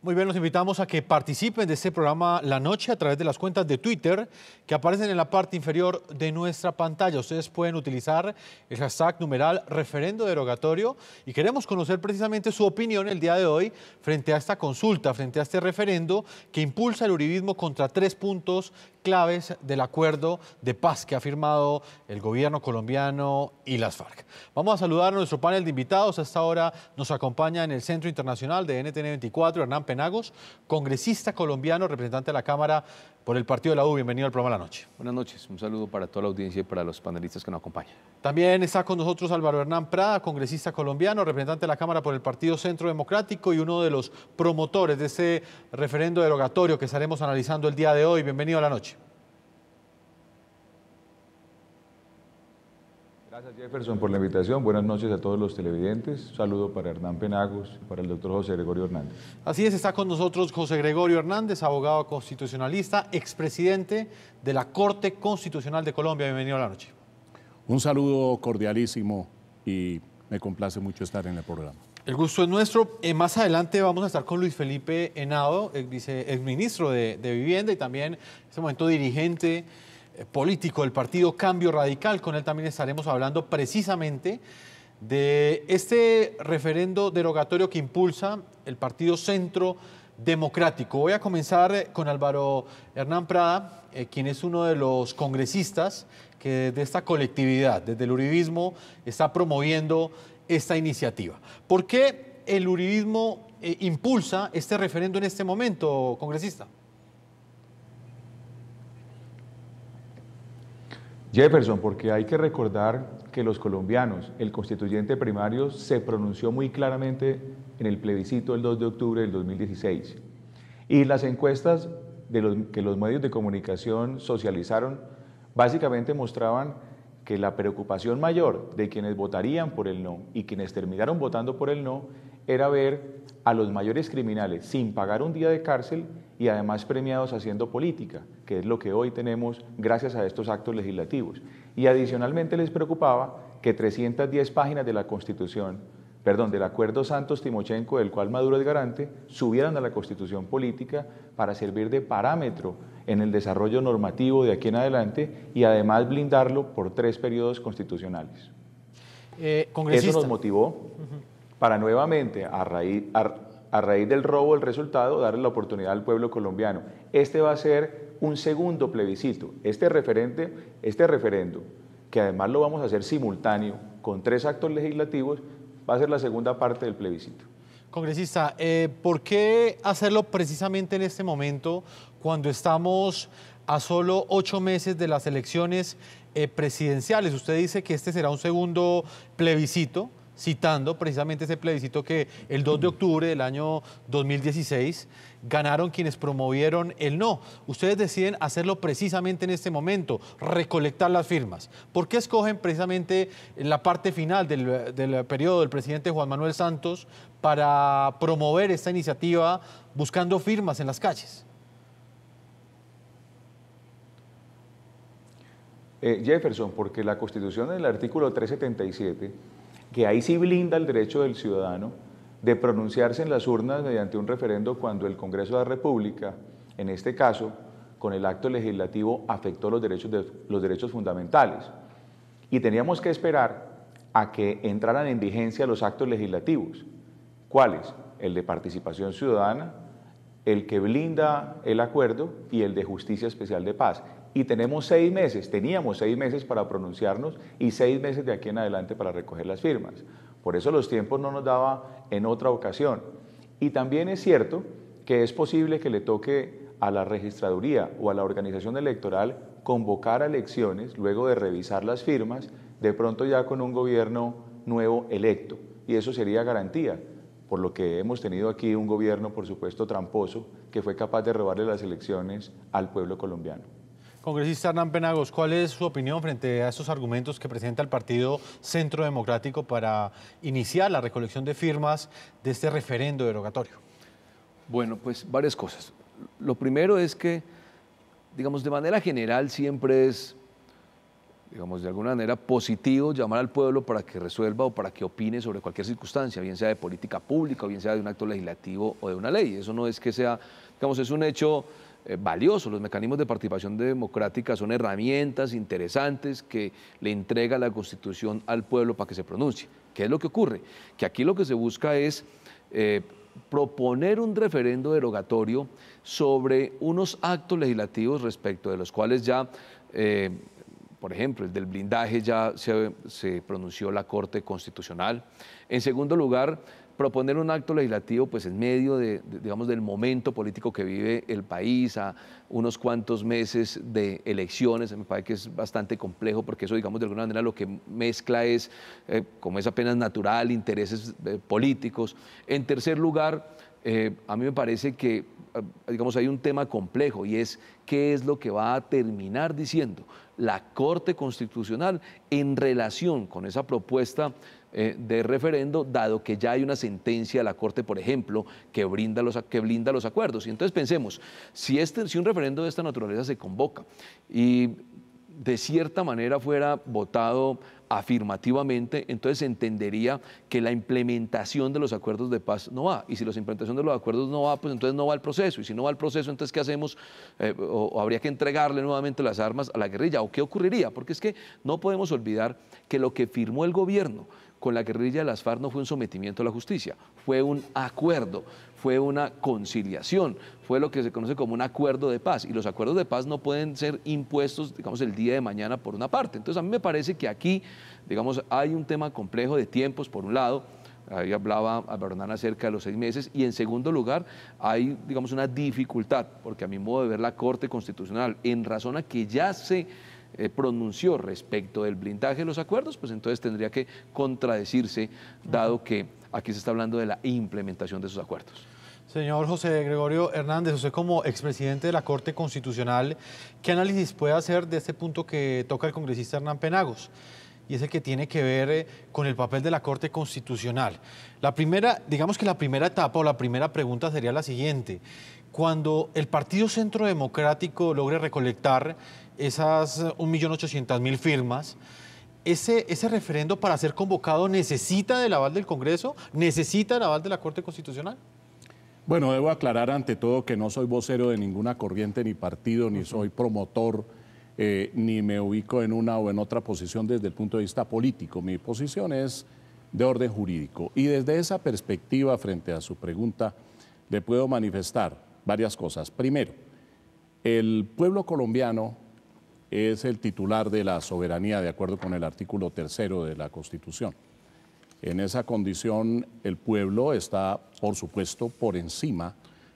Muy bien, los invitamos a que participen de este programa La Noche a través de las cuentas de Twitter que aparecen en la parte inferior de nuestra pantalla. Ustedes pueden utilizar el hashtag numeral referendo derogatorio y queremos conocer precisamente su opinión el día de hoy frente a esta consulta, frente a este referendo que impulsa el uribismo contra 3 puntos claves del acuerdo de paz que ha firmado el gobierno colombiano y las FARC. Vamos a saludar a nuestro panel de invitados. A esta hora nos acompaña en el Centro Internacional de NTN 24 Hernán Penagos, congresista colombiano, representante de la Cámara por el partido de la U. Bienvenido al programa La Noche. Buenas noches, un saludo para toda la audiencia y para los panelistas que nos acompañan. También está con nosotros Álvaro Hernán Prada, congresista colombiano, representante de la Cámara por el Partido Centro Democrático y uno de los promotores de este referendo derogatorio que estaremos analizando el día de hoy. Bienvenido a La Noche. Gracias, Jefferson, por la invitación. Buenas noches a todos los televidentes. Un saludo para Hernán Penagos y para el doctor José Gregorio Hernández. Así es, está con nosotros José Gregorio Hernández, abogado constitucionalista, expresidente de la Corte Constitucional de Colombia. Bienvenido a La Noche. Un saludo cordialísimo y me complace mucho estar en el programa. El gusto es nuestro. Más adelante vamos a estar con Luis Felipe Henao, exministro de Vivienda y también en este momento dirigente político del partido Cambio Radical. Con él también estaremos hablando precisamente de este referendo derogatorio que impulsa el partido Centro Democrático. Voy a comenzar con Álvaro Hernán Prada, quien es uno de los congresistas que de esta colectividad, desde el uribismo, está promoviendo esta iniciativa. ¿Por qué el uribismo impulsa este referendo en este momento, congresista? Jefferson, porque hay que recordar que los colombianos, el constituyente primario se pronunció muy claramente en el plebiscito del 2 de octubre del 2016 y las encuestas que los medios de comunicación socializaron básicamente mostraban que la preocupación mayor de quienes votarían por el no y quienes terminaron votando por el no era ver a los mayores criminales sin pagar un día de cárcel y además premiados haciendo política, que es lo que hoy tenemos gracias a estos actos legislativos. Y adicionalmente les preocupaba que 310 páginas de la Constitución, del Acuerdo Santos-Timochenko, del cual Maduro es garante, subieran a la Constitución política para servir de parámetro en el desarrollo normativo de aquí en adelante y además blindarlo por 3 periodos constitucionales. Eso nos motivó para nuevamente, a raíz del robo del resultado, darle la oportunidad al pueblo colombiano. Este va a ser un segundo plebiscito. Este referendo, que además lo vamos a hacer simultáneo con 3 actos legislativos, va a ser la segunda parte del plebiscito. Congresista, ¿por qué hacerlo precisamente en este momento, cuando estamos a solo 8 meses de las elecciones presidenciales? Usted dice que este será un segundo plebiscito, citando precisamente ese plebiscito que el 2 de octubre del año 2016 ganaron quienes promovieron el no. Ustedes deciden hacerlo precisamente en este momento, recolectar las firmas. ¿Por qué escogen precisamente la parte final del periodo del presidente Juan Manuel Santos para promover esta iniciativa buscando firmas en las calles? Jefferson, porque la Constitución en el artículo 377, que ahí sí blinda el derecho del ciudadano de pronunciarse en las urnas mediante un referendo cuando el Congreso de la República, en este caso, con el acto legislativo, afectó los derechos fundamentales. Y teníamos que esperar a que entraran en vigencia los actos legislativos. ¿Cuáles? El de participación ciudadana, el que blinda el acuerdo y el de justicia especial de paz. Y teníamos 6 meses para pronunciarnos y 6 meses de aquí en adelante para recoger las firmas. Por eso los tiempos no nos daba en otra ocasión. Y también es cierto que es posible que le toque a la registraduría o a la organización electoral convocar a elecciones luego de revisar las firmas, de pronto ya con un gobierno nuevo electo. Y eso sería garantía, por lo que hemos tenido aquí un gobierno, por supuesto, tramposo, que fue capaz de robarle las elecciones al pueblo colombiano. Congresista Hernán Penagos, ¿cuál es su opinión frente a estos argumentos que presenta el Partido Centro Democrático para iniciar la recolección de firmas de este referendo derogatorio? Bueno, pues varias cosas. Lo primero es que, digamos, de manera general siempre es digamos, de alguna manera positivo llamar al pueblo para que resuelva o para que opine sobre cualquier circunstancia, bien sea de política pública o bien sea de un acto legislativo o de una ley. Eso no es que sea, digamos, es un hecho valioso. Los mecanismos de participación democrática son herramientas interesantes que le entrega la Constitución al pueblo para que se pronuncie. ¿Qué es lo que ocurre? Que aquí lo que se busca es proponer un referendo derogatorio sobre unos actos legislativos respecto de los cuales ya, por ejemplo, el del blindaje ya se pronunció la Corte Constitucional. En segundo lugar, proponer un acto legislativo pues en medio digamos, del momento político que vive el país, a unos cuantos meses de elecciones, me parece que es bastante complejo porque eso, digamos, de alguna manera lo que mezcla es, como es apenas natural, intereses políticos. En tercer lugar, a mí me parece que, digamos, hay un tema complejo y es qué es lo que va a terminar diciendo la Corte Constitucional en relación con esa propuesta de referendo, dado que ya hay una sentencia de la Corte, por ejemplo, que blinda los acuerdos. Y entonces pensemos, si un referendo de esta naturaleza se convoca y de cierta manera fuera votado afirmativamente, entonces se entendería que la implementación de los acuerdos de paz no va. Y si la implementación de los acuerdos no va, pues entonces no va el proceso. Y si no va el proceso, entonces ¿qué hacemos? O habría que entregarle nuevamente las armas a la guerrilla. ¿O qué ocurriría? Porque es que no podemos olvidar que lo que firmó el gobierno con la guerrilla de las FARC no fue un sometimiento a la justicia, fue un acuerdo, fue una conciliación, fue lo que se conoce como un acuerdo de paz. Y los acuerdos de paz no pueden ser impuestos, digamos, el día de mañana por una parte. Entonces a mí me parece que aquí, digamos, hay un tema complejo de tiempos, por un lado. Ahí hablaba Bernán acerca de los 6 meses, y en segundo lugar hay, digamos, una dificultad, porque a mi modo de ver la Corte Constitucional, en razón a que ya se pronunció respecto del blindaje de los acuerdos, pues entonces tendría que contradecirse, dado que aquí se está hablando de la implementación de esos acuerdos. Señor José Gregorio Hernández, usted como expresidente de la Corte Constitucional, ¿qué análisis puede hacer de este punto que toca el congresista Hernán Penagos? Y es el que tiene que ver con el papel de la Corte Constitucional. Digamos que la primera etapa o la primera pregunta sería la siguiente. Cuando el Partido Centro Democrático logre recolectar esas 1.800.000 firmas, ¿ese referendo para ser convocado necesita del aval del Congreso? ¿Necesita el aval de la Corte Constitucional? Bueno, debo aclarar ante todo que no soy vocero de ninguna corriente ni partido, ni soy promotor, ni me ubico en una o en otra posición desde el punto de vista político. Mi posición es de orden jurídico. Y desde esa perspectiva, frente a su pregunta, le puedo manifestar varias cosas. Primero, el pueblo colombiano es el titular de la soberanía de acuerdo con el artículo 3º de la Constitución. En esa condición, el pueblo está, por supuesto, por encima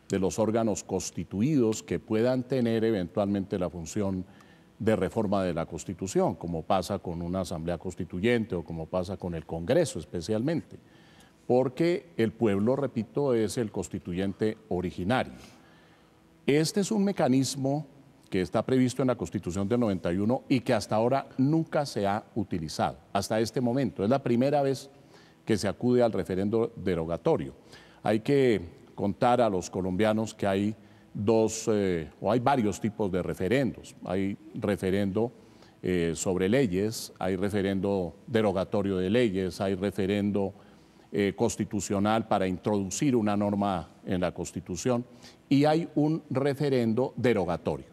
de los órganos constituidos que puedan tener eventualmente la función de reforma de la Constitución, como pasa con una asamblea constituyente o como pasa con el Congreso especialmente, porque el pueblo, repito, es el constituyente originario. Este es un mecanismo que está previsto en la Constitución del 91 y que hasta ahora nunca se ha utilizado, hasta este momento. Es la primera vez que se acude al referendo derogatorio. Hay que contar a los colombianos que hay hay varios tipos de referendos. Hay referendo sobre leyes, hay referendo derogatorio de leyes, hay referendo constitucional para introducir una norma en la Constitución y hay un referendo derogatorio.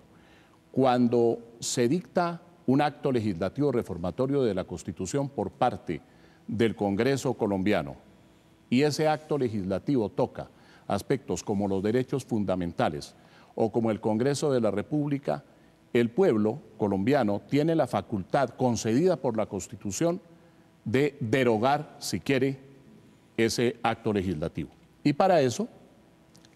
Cuando se dicta un acto legislativo reformatorio de la Constitución por parte del Congreso colombiano y ese acto legislativo toca aspectos como los derechos fundamentales o como el Congreso de la República, el pueblo colombiano tiene la facultad concedida por la Constitución de derogar, si quiere, ese acto legislativo. Y para eso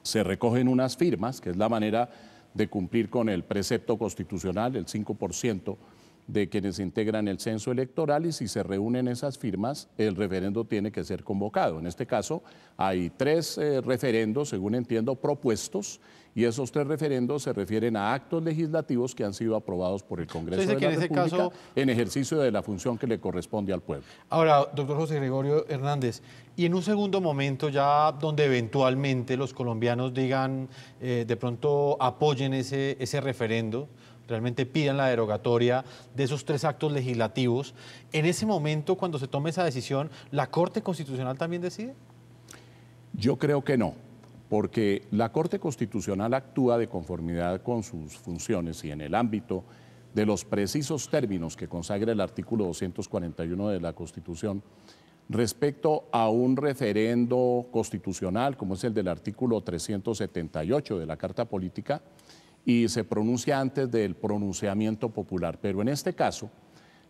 se recogen unas firmas, que es la manera de cumplir con el precepto constitucional, el 5% de quienes integran el censo electoral, y si se reúnen esas firmas, el referendo tiene que ser convocado. En este caso, hay 3 referendos, según entiendo, propuestos, y esos 3 referendos se refieren a actos legislativos que han sido aprobados por el Congreso de la República en ejercicio de la función que le corresponde al pueblo. Ahora, doctor José Gregorio Hernández, y en un segundo momento ya donde eventualmente los colombianos digan, de pronto apoyen ese referendo realmente pidan la derogatoria de esos 3 actos legislativos. En ese momento, cuando se tome esa decisión, ¿la Corte Constitucional también decide? Yo creo que no, porque la Corte Constitucional actúa de conformidad con sus funciones y en el ámbito de los precisos términos que consagra el artículo 241 de la Constitución respecto a un referendo constitucional, como es el del artículo 378 de la Carta Política, y se pronuncia antes del pronunciamiento popular. Pero en este caso,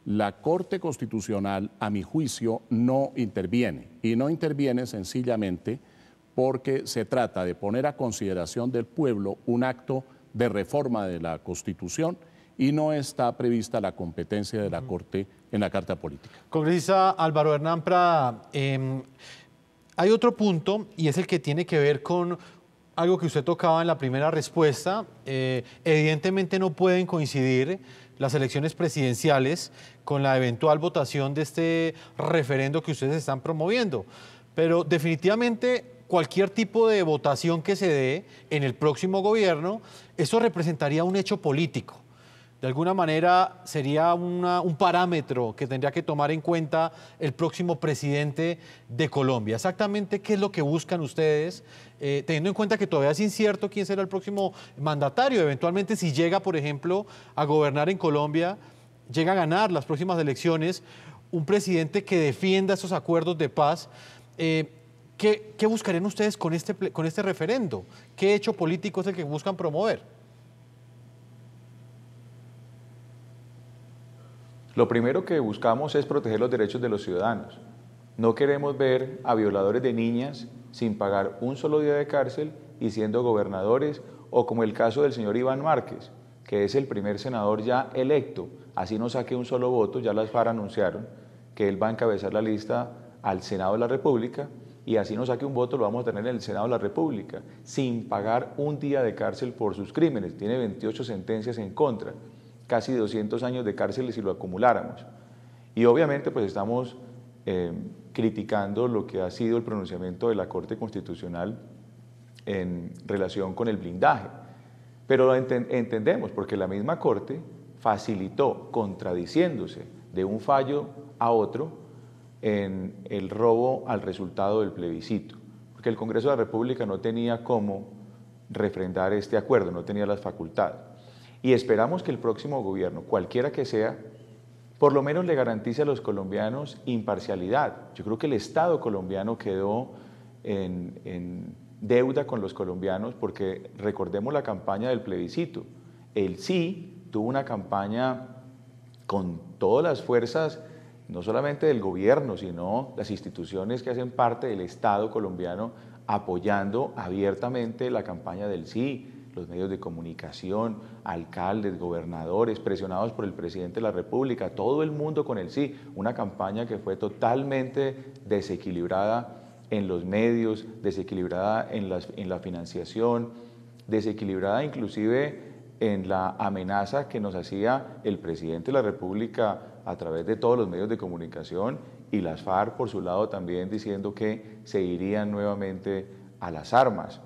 la Corte Constitucional, a mi juicio, no interviene, y no interviene sencillamente porque se trata de poner a consideración del pueblo un acto de reforma de la Constitución y no está prevista la competencia de la Corte en la Carta Política. Congresista Álvaro Hernán Prada, hay otro punto y es el que tiene que ver con algo que usted tocaba en la primera respuesta. Evidentemente no pueden coincidir las elecciones presidenciales con la eventual votación de este referendo que ustedes están promoviendo, pero definitivamente cualquier tipo de votación que se dé en el próximo gobierno, eso representaría un hecho político. De alguna manera sería un parámetro que tendría que tomar en cuenta el próximo presidente de Colombia. Exactamente qué es lo que buscan ustedes, teniendo en cuenta que todavía es incierto quién será el próximo mandatario. Eventualmente, si llega, por ejemplo, a gobernar en Colombia, llega a ganar las próximas elecciones, un presidente que defienda esos acuerdos de paz. ¿Qué buscarían ustedes con este referendo? ¿Qué hecho político es el que buscan promover? Lo primero que buscamos es proteger los derechos de los ciudadanos. No queremos ver a violadores de niñas sin pagar un solo día de cárcel y siendo gobernadores, o como el caso del señor Iván Márquez, que es el primer senador ya electo, así no saque un solo voto. Ya las FARC anunciaron que él va a encabezar la lista al Senado de la República, y así no saque un voto lo vamos a tener en el Senado de la República, sin pagar un día de cárcel por sus crímenes. Tiene 28 sentencias en contra, casi 200 años de cárcel si lo acumuláramos. Y obviamente pues estamos criticando lo que ha sido el pronunciamiento de la Corte Constitucional en relación con el blindaje. Pero lo entendemos porque la misma Corte facilitó, contradiciéndose de un fallo a otro, en el robo al resultado del plebiscito, porque el Congreso de la República no tenía cómo refrendar este acuerdo, no tenía las facultades. Y esperamos que el próximo gobierno, cualquiera que sea, por lo menos le garantice a los colombianos imparcialidad. Yo creo que el Estado colombiano quedó en deuda con los colombianos, porque recordemos la campaña del plebiscito. El sí tuvo una campaña con todas las fuerzas, no solamente del gobierno, sino las instituciones que hacen parte del Estado colombiano, apoyando abiertamente la campaña del sí, los medios de comunicación, alcaldes, gobernadores, presionados por el presidente de la República, todo el mundo con el sí. Una campaña que fue totalmente desequilibrada en los medios, desequilibrada en la financiación, desequilibrada inclusive en la amenaza que nos hacía el presidente de la República a través de todos los medios de comunicación, y las FARC por su lado también diciendo que se irían nuevamente a las armas.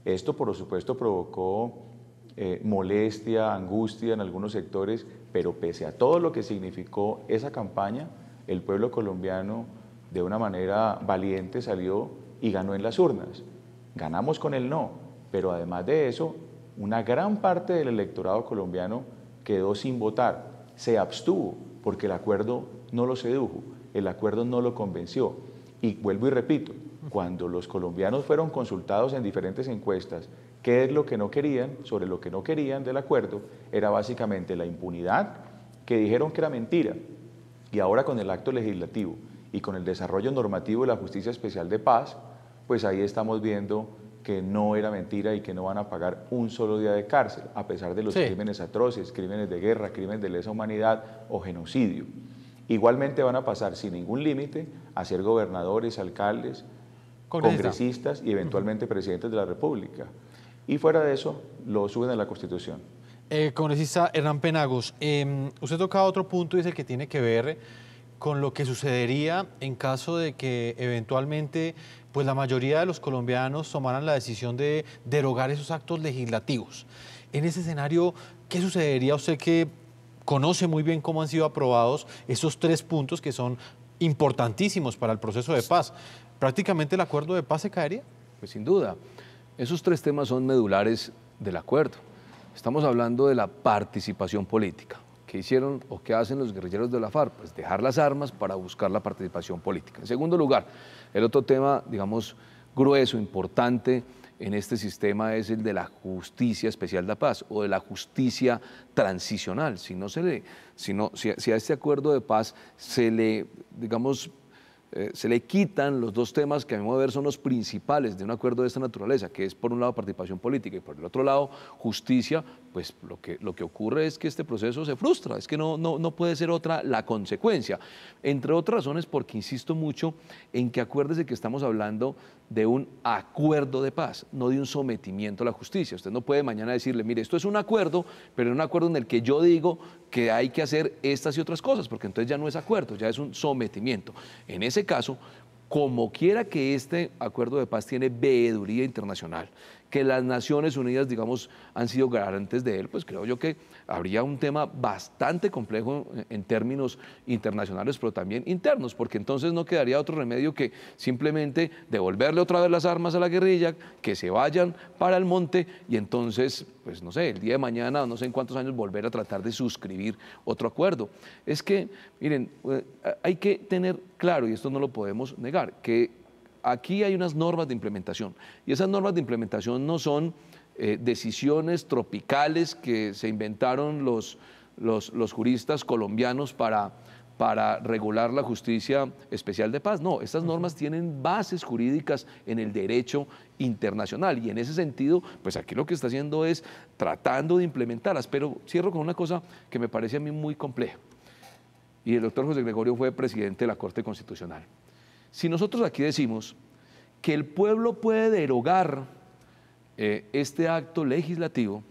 Esto por supuesto provocó molestia, angustia en algunos sectores, pero pese a todo lo que significó esa campaña, el pueblo colombiano de una manera valiente salió y ganó en las urnas. Ganamos con el no, pero además de eso, una gran parte del electorado colombiano quedó sin votar, se abstuvo, porque el acuerdo no lo sedujo, el acuerdo no lo convenció. Y vuelvo y repito, cuando los colombianos fueron consultados en diferentes encuestas qué es lo que no querían, sobre lo que no querían del acuerdo, era básicamente la impunidad, que dijeron que era mentira. Y ahora con el acto legislativo y con el desarrollo normativo de la Justicia Especial de Paz, pues ahí estamos viendo que no era mentira y que no van a pagar un solo día de cárcel, a pesar de los crímenes atroces, crímenes de guerra, crímenes de lesa humanidad o genocidio. Igualmente van a pasar sin ningún límite a ser gobernadores, alcaldes, congresistas y eventualmente presidentes de la República. Y fuera de eso, lo suben a la Constitución. Congresista Hernán Penagos, usted toca otro punto y es el que tiene que ver con lo que sucedería en caso de que eventualmente pues la mayoría de los colombianos tomaran la decisión de derogar esos actos legislativos. En ese escenario, ¿qué sucedería usted que conoce muy bien cómo han sido aprobados esos 3 puntos que son importantísimos para el proceso de paz? ¿Prácticamente el acuerdo de paz se caería? Pues sin duda, esos 3 temas son medulares del acuerdo. Estamos hablando de la participación política. ¿Qué hicieron o qué hacen los guerrilleros de la FARC? Pues dejar las armas para buscar la participación política. En segundo lugar, el otro tema, digamos, grueso, importante en este sistema es el de la justicia especial de paz o de la justicia transicional. Si a este acuerdo de paz se le, digamos, se le quitan los 2 temas que a mi modo de ver son los principales de un acuerdo de esta naturaleza, que es por un lado participación política y por el otro lado justicia, pues lo que ocurre es que este proceso se frustra, es que no puede ser otra la consecuencia. Entre otras razones porque insisto mucho en que acuérdese que estamos hablando de un acuerdo de paz, no de un sometimiento a la justicia. Usted no puede mañana decirle, mire, esto es un acuerdo, pero es un acuerdo en el que yo digo que hay que hacer estas y otras cosas, porque entonces ya no es acuerdo, ya es un sometimiento. En ese caso, como quiera que este acuerdo de paz tiene veeduría internacional, que las Naciones Unidas, digamos, han sido garantes de él, pues creo yo que habría un tema bastante complejo en términos internacionales, pero también internos, porque entonces no quedaría otro remedio que simplemente devolverle otra vez las armas a la guerrilla, que se vayan para el monte y entonces, pues no sé, el día de mañana, no sé en cuántos años, volver a tratar de suscribir otro acuerdo. Es que, miren, hay que tener claro, y esto no lo podemos negar, que aquí hay unas normas de implementación y esas normas de implementación no son decisiones tropicales que se inventaron los juristas colombianos para regular la justicia especial de paz. No, estas normas tienen bases jurídicas en el derecho internacional y en ese sentido, pues aquí lo que está haciendo es tratando de implementarlas, pero cierro con una cosa que me parece a mí muy compleja y el doctor José Gregorio fue presidente de la Corte Constitucional. Si nosotros aquí decimos que el pueblo puede derogar este acto legislativo,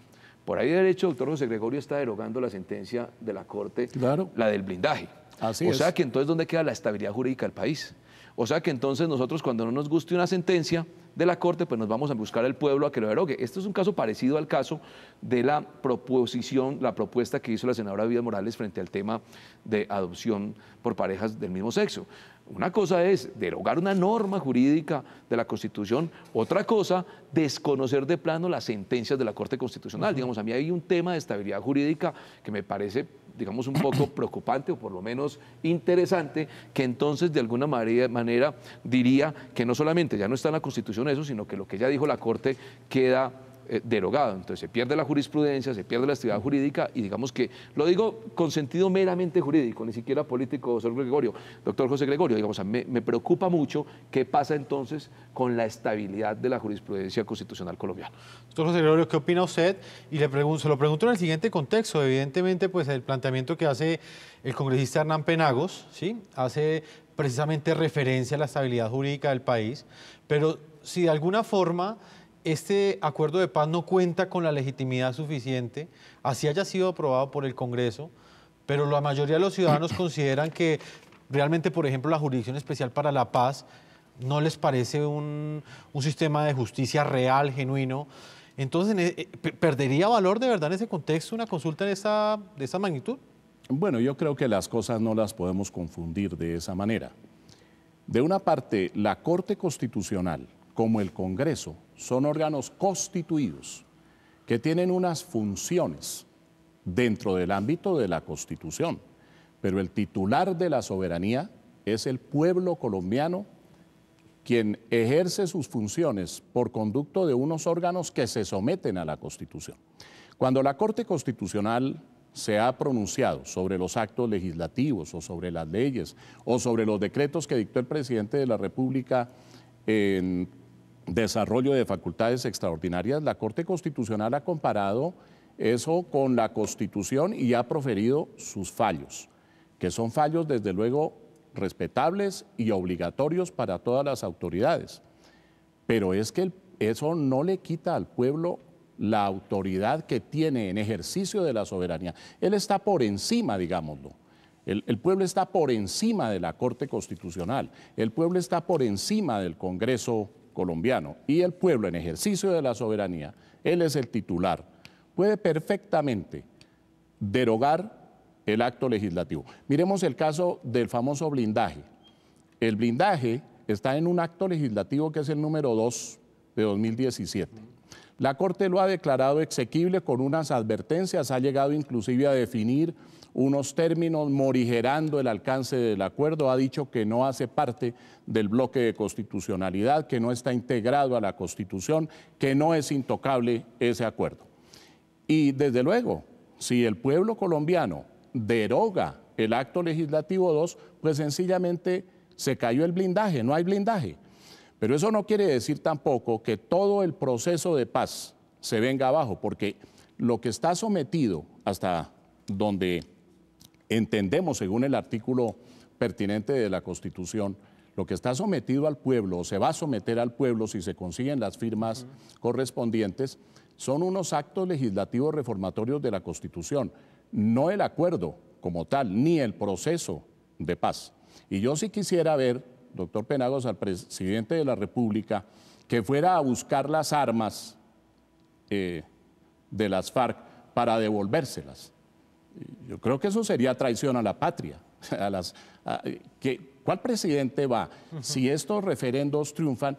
por ahí de derecho, el doctor José Gregorio está derogando la sentencia de la Corte, claro, la del blindaje. Así o es. sea que entonces, ¿dónde queda la estabilidad jurídica del país? O sea que entonces nosotros cuando no nos guste una sentencia de la Corte, pues nos vamos a buscar al pueblo a que lo derogue. Esto es un caso parecido al caso de la propuesta que hizo la senadora Vida Morales frente al tema de adopción por parejas del mismo sexo. Una cosa es derogar una norma jurídica de la Constitución, otra cosa, desconocer de plano las sentencias de la Corte Constitucional. Digamos, a mí hay un tema de estabilidad jurídica que me parece, digamos, un poco preocupante o por lo menos interesante, que entonces de alguna manera diría que no solamente ya no está en la Constitución eso, sino que lo que ya dijo la Corte queda derogado. Entonces se pierde la jurisprudencia, se pierde la estabilidad jurídica y digamos que, lo digo con sentido meramente jurídico, ni siquiera político, doctor José Gregorio, digamos, me preocupa mucho qué pasa entonces con la estabilidad de la jurisprudencia constitucional colombiana. Doctor José Gregorio, ¿qué opina usted? Y se lo pregunto en el siguiente contexto. Evidentemente, pues el planteamiento que hace el congresista Hernán Penagos, ¿sí?, hace precisamente referencia a la estabilidad jurídica del país, pero si de alguna forma este acuerdo de paz no cuenta con la legitimidad suficiente, así haya sido aprobado por el Congreso, pero la mayoría de los ciudadanos consideran que realmente, por ejemplo, la Jurisdicción Especial para la Paz no les parece un sistema de justicia real, genuino. Entonces, ¿perdería valor de verdad en ese contexto una consulta de esa magnitud? Bueno, yo creo que las cosas no las podemos confundir de esa manera. De una parte, la Corte Constitucional, como el Congreso, son órganos constituidos que tienen unas funciones dentro del ámbito de la Constitución, pero el titular de la soberanía es el pueblo colombiano, quien ejerce sus funciones por conducto de unos órganos que se someten a la Constitución. Cuando la Corte Constitucional se ha pronunciado sobre los actos legislativos o sobre las leyes o sobre los decretos que dictó el presidente de la República en desarrollo de facultades extraordinarias, la Corte Constitucional ha comparado eso con la Constitución y ha proferido sus fallos, que son fallos desde luego respetables y obligatorios para todas las autoridades. Pero es que eso no le quita al pueblo la autoridad que tiene en ejercicio de la soberanía. Él está por encima, digámoslo. El pueblo está por encima de la Corte Constitucional, el pueblo está por encima del Congreso colombiano y el pueblo en ejercicio de la soberanía, él es el titular. puede perfectamente derogar el acto legislativo. Miremos el caso del famoso blindaje. El blindaje está en un acto legislativo que es el número 2 de 2017. La Corte lo ha declarado exequible con unas advertencias, ha llegado inclusive a definir unos términos morigerando el alcance del acuerdo, ha dicho que no hace parte del bloque de constitucionalidad, que no está integrado a la Constitución, que no es intocable ese acuerdo. Y desde luego, si el pueblo colombiano deroga el acto legislativo 2, pues sencillamente se cayó el blindaje, no hay blindaje. Pero eso no quiere decir tampoco que todo el proceso de paz se venga abajo, porque lo que está sometido, hasta donde entendemos según el artículo pertinente de la Constitución, lo que está sometido al pueblo o se va a someter al pueblo si se consiguen las firmas correspondientes, son unos actos legislativos reformatorios de la Constitución, no el acuerdo como tal, ni el proceso de paz. Y yo sí quisiera ver, doctor Penagos, al presidente de la República que fuera a buscar las armas de las FARC para devolvérselas. Yo creo que eso sería traición a la patria. ¿Cuál presidente va? Si estos referendos triunfan,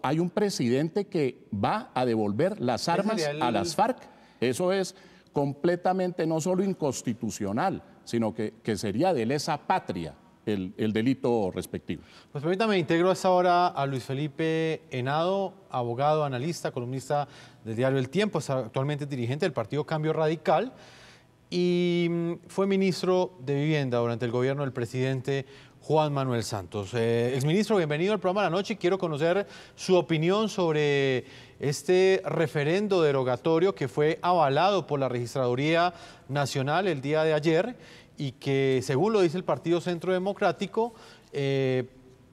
hay un presidente que va a devolver las armas a las FARC. Eso es completamente no solo inconstitucional, sino que sería de lesa patria el delito respectivo. Pues permítame, integro a esta hora a Luis Felipe Henao, abogado, analista, columnista del diario El Tiempo, es actualmente dirigente del partido Cambio Radical y fue ministro de Vivienda durante el gobierno del presidente Juan Manuel Santos. Exministro, bienvenido al programa de la noche. Quiero conocer su opinión sobre este referendo derogatorio que fue avalado por la Registraduría Nacional el día de ayer y que, según lo dice el Partido Centro Democrático,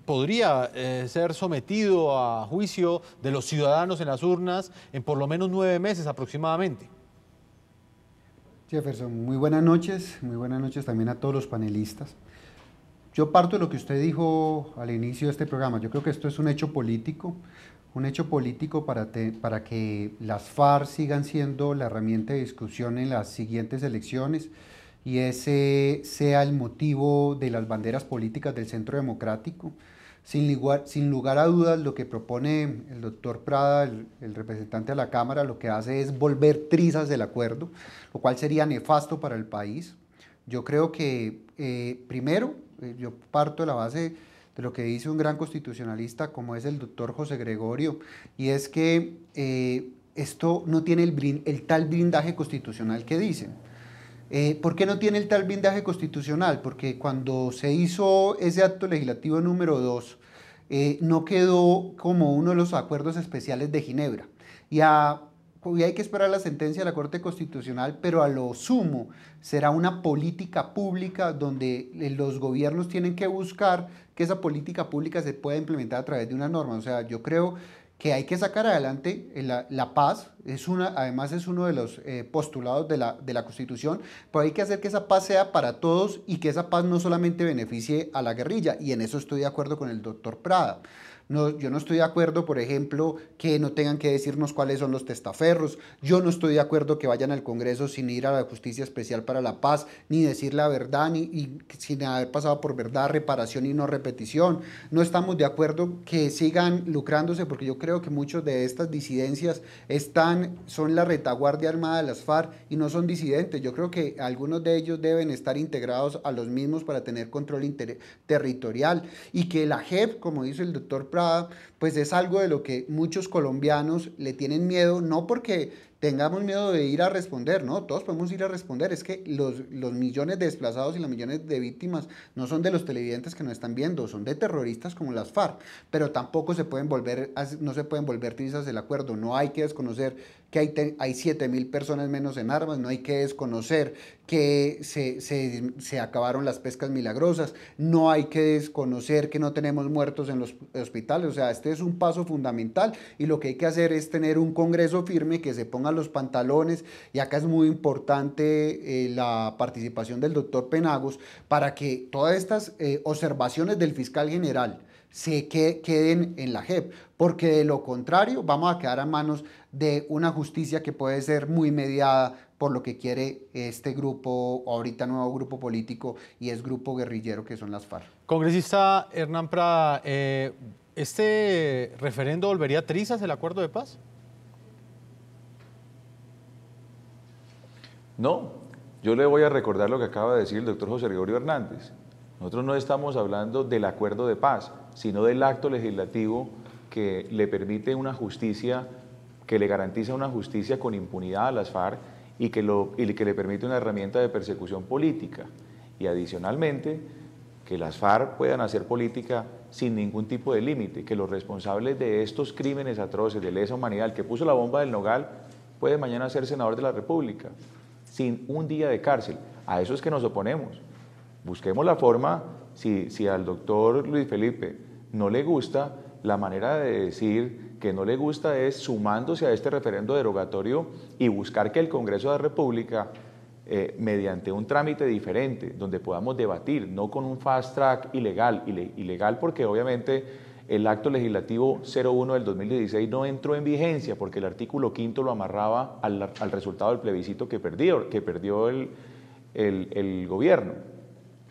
podría ser sometido a juicio de los ciudadanos en las urnas en por lo menos 9 meses aproximadamente. Jefferson, muy buenas noches también a todos los panelistas. Yo parto de lo que usted dijo al inicio de este programa. Yo creo que esto es un hecho político para que las FARC sigan siendo la herramienta de discusión en las siguientes elecciones y ese sea el motivo de las banderas políticas del Centro Democrático. Sin lugar a dudas, lo que propone el doctor Prada, el representante de la Cámara, lo que hace es volver trizas del acuerdo, lo cual sería nefasto para el país. Yo creo que, primero, yo parto de la base de lo que dice un gran constitucionalista como es el doctor José Gregorio, y es que esto no tiene el tal blindaje constitucional que dicen. ¿Por qué no tiene el tal blindaje constitucional? Porque cuando se hizo ese acto legislativo número 2, no quedó como uno de los acuerdos especiales de Ginebra. Y hay que esperar la sentencia de la Corte Constitucional, pero a lo sumo será una política pública donde los gobiernos tienen que buscar que esa política pública se pueda implementar a través de una norma. O sea, yo creo que hay que sacar adelante la paz, además es uno de los postulados de la Constitución, pero hay que hacer que esa paz sea para todos y que esa paz no solamente beneficie a la guerrilla, y en eso estoy de acuerdo con el doctor Prada. Yo no estoy de acuerdo, por ejemplo, que no tengan que decirnos cuáles son los testaferros. Yo no estoy de acuerdo que vayan al Congreso sin ir a la Justicia Especial para la Paz, ni decir la verdad, y sin haber pasado por verdad, reparación y no repetición. No estamos de acuerdo que sigan lucrándose, porque yo creo que muchos de estas disidencias son la retaguardia armada de las FARC y no son disidentes. Yo creo que algunos de ellos deben estar integrados a los mismos para tener control territorial, y que la JEP, como dice el doctor Prada, pues es algo de lo que muchos colombianos le tienen miedo, no porque tengamos miedo de ir a responder, no, todos podemos ir a responder, es que los millones de desplazados y los millones de víctimas no son de los televidentes que nos están viendo, son de terroristas como las FARC, pero tampoco no se pueden volver trizas del acuerdo. No hay que desconocer que hay 7,000 personas menos en armas, no hay que desconocer que se acabaron las pescas milagrosas, no hay que desconocer que no tenemos muertos en los hospitales. O sea, este es un paso fundamental, y lo que hay que hacer es tener un Congreso firme que se ponga los pantalones, y acá es muy importante la participación del doctor Penagos para que todas estas observaciones del fiscal general, queden en la JEP, porque de lo contrario vamos a quedar a manos de una justicia que puede ser muy mediada por lo que quiere este grupo, ahorita nuevo grupo político, y es grupo guerrillero que son las FARC. Congresista Hernán Prada, ¿este referendo volvería a trizas el acuerdo de paz? No, yo le voy a recordar lo que acaba de decir el doctor José Gregorio Hernández. Nosotros no estamos hablando del acuerdo de paz, sino del acto legislativo que le permite una justicia, que le garantiza una justicia con impunidad a las FARC y que le permite una herramienta de persecución política. Y adicionalmente, que las FARC puedan hacer política sin ningún tipo de límite, que los responsables de estos crímenes atroces, de lesa humanidad, el que puso la bomba del Nogal, puede mañana ser senador de la República, sin un día de cárcel. A eso es que nos oponemos. Busquemos la forma, si al doctor Luis Felipe no le gusta, la manera de decir que no le gusta es sumándose a este referendo derogatorio y buscar que el Congreso de la República, mediante un trámite diferente, donde podamos debatir, no con un fast track ilegal, ilegal porque obviamente el acto legislativo 01 del 2016 no entró en vigencia porque el artículo 5 lo amarraba al resultado del plebiscito que perdió el gobierno.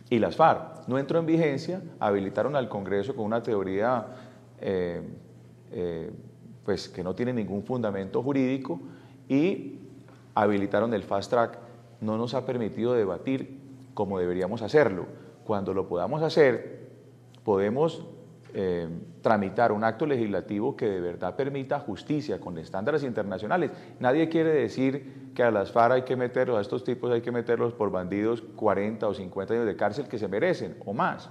Y las FARC no entró en vigencia, habilitaron al Congreso con una teoría pues que no tiene ningún fundamento jurídico y habilitaron el fast track. No nos ha permitido debatir como deberíamos hacerlo. Cuando lo podamos hacer, podemos tramitar un acto legislativo que de verdad permita justicia con estándares internacionales. Nadie quiere decir que a las FARC hay que meterlos, a estos tipos hay que meterlos por bandidos 40 o 50 años de cárcel que se merecen o más,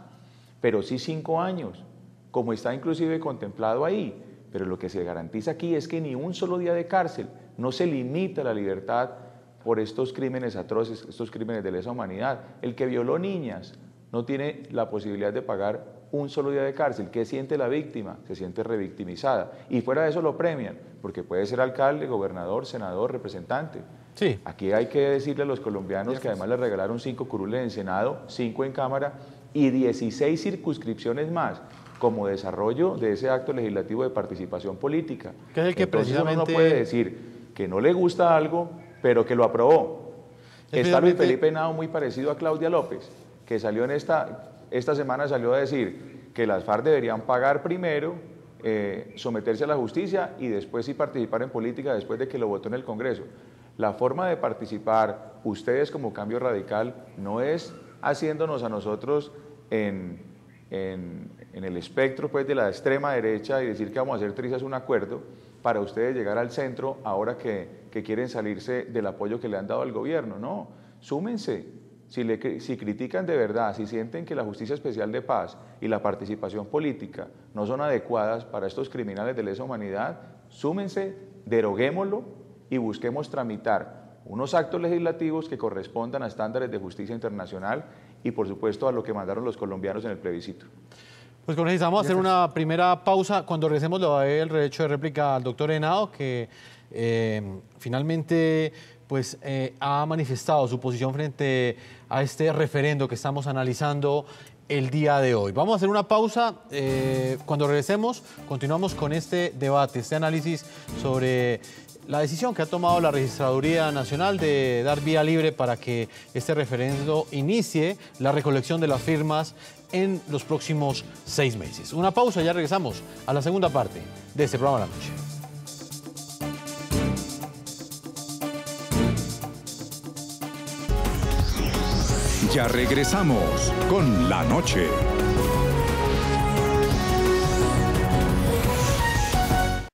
pero sí 5 años, como está inclusive contemplado ahí. Pero lo que se garantiza aquí es que ni un solo día de cárcel, no se limita la libertad por estos crímenes atroces, estos crímenes de lesa humanidad. El que violó niñas no tiene la posibilidad de pagar un solo día de cárcel. ¿Qué siente la víctima? Se siente revictimizada. Y fuera de eso lo premian, porque puede ser alcalde, gobernador, senador, representante. Sí. Aquí hay que decirle a los colombianos que además les regalaron 5 curules en Senado, 5 en Cámara y 16 circunscripciones más como desarrollo de ese acto legislativo de participación política. Que es el que entonces precisamente... uno no puede decir que no le gusta algo, pero que lo aprobó. Está Luis Felipe Henao muy parecido a Claudia López, que salió en esta semana salió a decir que las FARC deberían pagar primero, someterse a la justicia y después sí participar en política después de que lo votó en el Congreso. La forma de participar, ustedes como Cambio Radical, no es haciéndonos a nosotros en el espectro pues, de la extrema derecha y decir que vamos a hacer trizas un acuerdo para ustedes llegar al centro ahora que quieren salirse del apoyo que le han dado al gobierno. No, súmense. Si critican de verdad, si sienten que la Justicia Especial de Paz y la participación política no son adecuadas para estos criminales de lesa humanidad, súmense, deroguémoslo y busquemos tramitar unos actos legislativos que correspondan a estándares de justicia internacional y, por supuesto, a lo que mandaron los colombianos en el plebiscito. Pues necesitamos hacer una primera pausa. Cuando regresemos le va a dar el derecho de réplica al doctor Henao, que finalmente pues, ha manifestado su posición frente a este referendo que estamos analizando el día de hoy. Vamos a hacer una pausa. Cuando regresemos, continuamos con este debate, este análisis sobre la decisión que ha tomado la Registraduría Nacional de dar vía libre para que este referendo inicie la recolección de las firmas en los próximos 6 meses. Una pausa, ya regresamos a la segunda parte de este programa de la noche. Ya regresamos con La Noche.